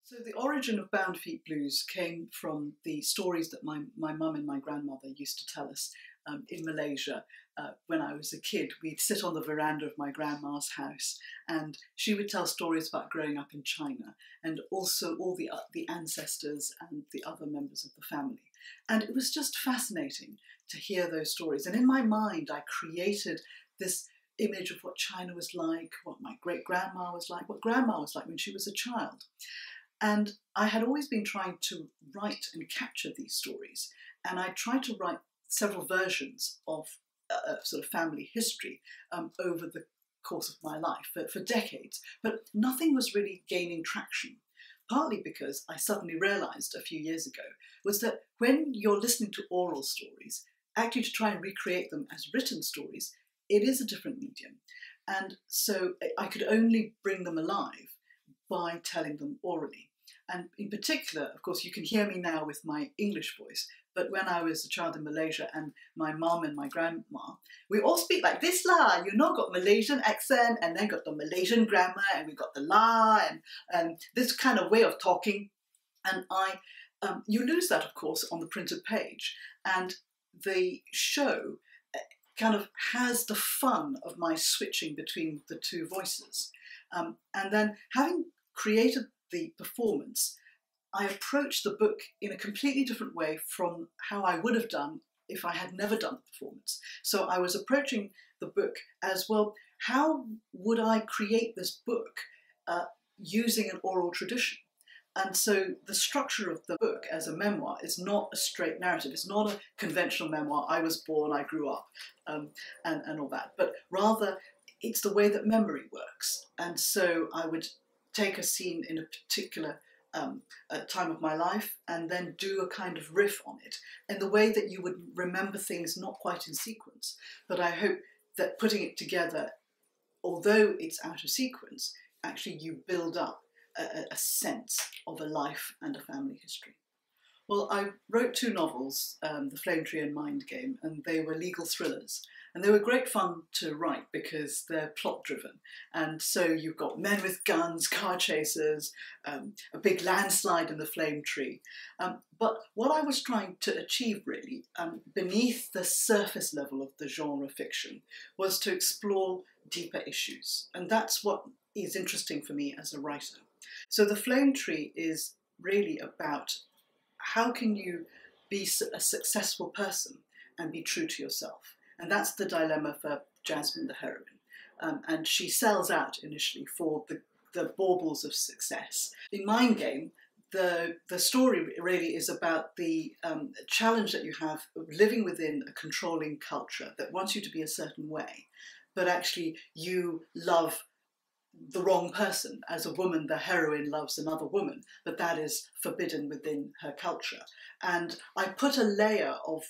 So the origin of Bound Feet Blues came from the stories that my mum and my grandmother used to tell us in Malaysia. When I was a kid, we'd sit on the veranda of my grandma's house and she would tell stories about growing up in China and also all the ancestors and the other members of the family. And it was just fascinating to hear those stories. And in my mind, I created this image of what China was like, what my great-grandma was like, what grandma was like when she was a child. And I had always been trying to write and capture these stories. And I tried to write several versions of sort of family history over the course of my life for decades. But nothing was really gaining traction, partly because I suddenly realised a few years ago was that when you're listening to oral stories, actually to try and recreate them as written stories, it is a different medium. And so I could only bring them alive by telling them orally. And in particular, of course, you can hear me now with my English voice, but when I was a child in Malaysia and my mum and my grandma, we all speak like this lah, you know, got Malaysian accent and then got the Malaysian grammar and we got the la and this kind of way of talking. And you lose that, of course, on the printed page. And the show kind of has the fun of my switching between the two voices. And then having created the performance, I approached the book in a completely different way from how I would have done if I had never done the performance. So I was approaching the book as, well, how would I create this book using an oral tradition? And so the structure of the book as a memoir is not a straight narrative. It's not a conventional memoir, I was born, I grew up, and all that. But rather, it's the way that memory works. And so I would take a scene in a particular time of my life and then do a kind of riff on it in the way that you would remember things not quite in sequence. But I hope that putting it together, although it's out of sequence, actually you build up a sense of a life and a family history. Well, I wrote two novels, The Flame Tree and Mind Game, and they were legal thrillers. And they were great fun to write because they're plot-driven. And so you've got men with guns, car chasers, a big landslide in the flame tree. But what I was trying to achieve, really, beneath the surface level of the genre fiction, was to explore deeper issues. And that's what is interesting for me as a writer. So The Flame Tree is really about how can you be a successful person and be true to yourself. And that's the dilemma for Jasmine, the heroine. And she sells out initially for the baubles of success. In Mind Game, the story really is about the challenge that you have of living within a controlling culture that wants you to be a certain way, but actually you love the wrong person. As a woman, the heroine loves another woman, but that is forbidden within her culture. And I put a layer of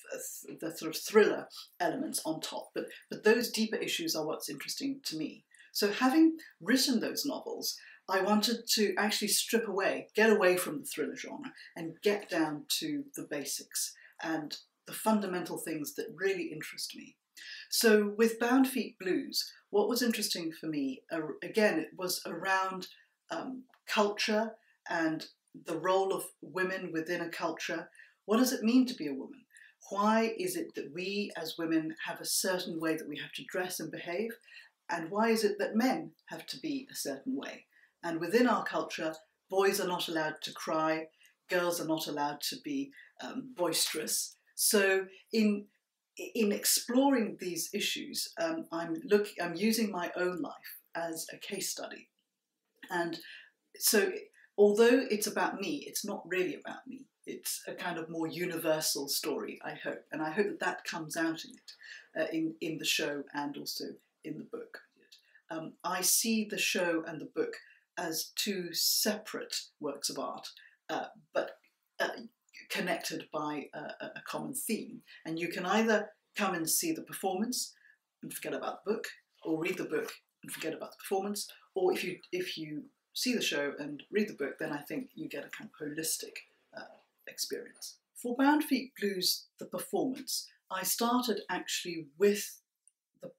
the sort of thriller elements on top, but those deeper issues are what's interesting to me. So having written those novels, I wanted to actually strip away, get away from the thriller genre and get down to the basics and the fundamental things that really interest me. So with Bound Feet Blues, what was interesting for me, again, it was around culture and the role of women within a culture. What does it mean to be a woman? Why is it that we as women have a certain way that we have to dress and behave? And why is it that men have to be a certain way? And within our culture, boys are not allowed to cry, girls are not allowed to be boisterous. So in exploring these issues, I'm using my own life as a case study. And so although it's about me, it's not really about me. It's a kind of more universal story, I hope. And I hope that that comes out in it, in the show and also in the book. I see the show and the book as two separate works of art, but connected by a common theme. And you can either come and see the performance and forget about the book, or read the book and forget about the performance, or if you see the show and read the book, then I think you get a kind of holistic experience. For Bound Feet Blues, the performance, I started actually with the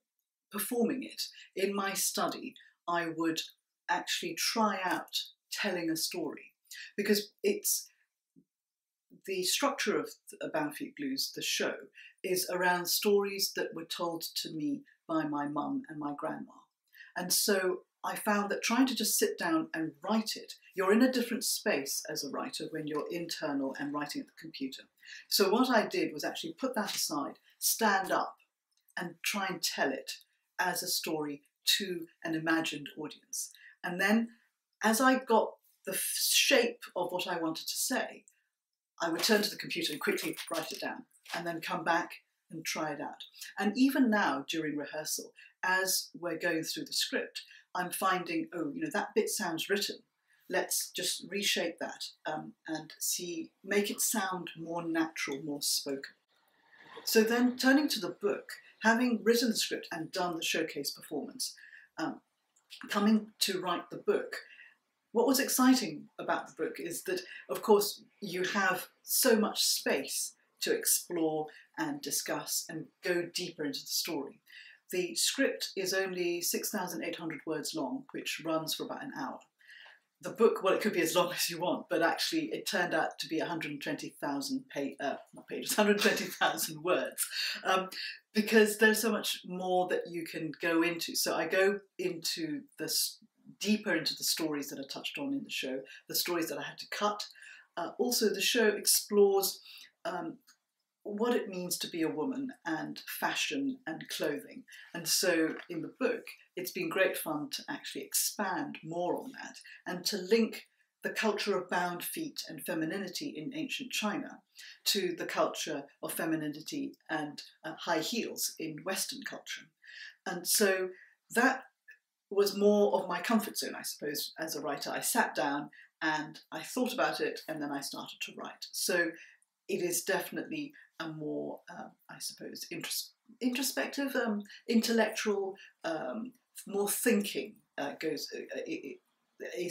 performing it. In my study, I would actually try out telling a story. because it's the structure of Bound Feet Blues, the show, is around stories that were told to me by my mum and my grandma. And so I found that trying to just sit down and write it, you're in a different space as a writer when you're internal and writing at the computer. So what I did was actually put that aside, stand up and try and tell it as a story to an imagined audience. And then as I got the shape of what I wanted to say, I would turn to the computer and quickly write it down and then come back and try it out. And even now during rehearsal, as we're going through the script, I'm finding, oh, that bit sounds written. Let's just reshape that and make it sound more natural, more spoken. So then turning to the book, having written the script and done the showcase performance, coming to write the book, what was exciting about the book is that, of course, you have so much space to explore and discuss and go deeper into the story. The script is only 6,800 words long, which runs for about an hour. The book, well, it could be as long as you want, but actually it turned out to be 120,000 120,000 words, because there's so much more that you can go into. So I go into deeper into the stories that are touched on in the show, the stories that I had to cut. Also, the show explores what it means to be a woman and fashion and clothing. And so in the book, it's been great fun to actually expand more on that and to link the culture of bound feet and femininity in ancient China to the culture of femininity and high heels in Western culture. And so that was more of my comfort zone, I suppose, as a writer. I sat down and I thought about it and then I started to write. So it is definitely a more, I suppose, introspective, intellectual, more thinking is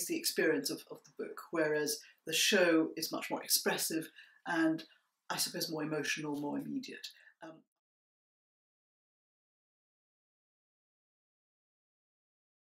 the experience of the book, whereas the show is much more expressive and I suppose more emotional, more immediate.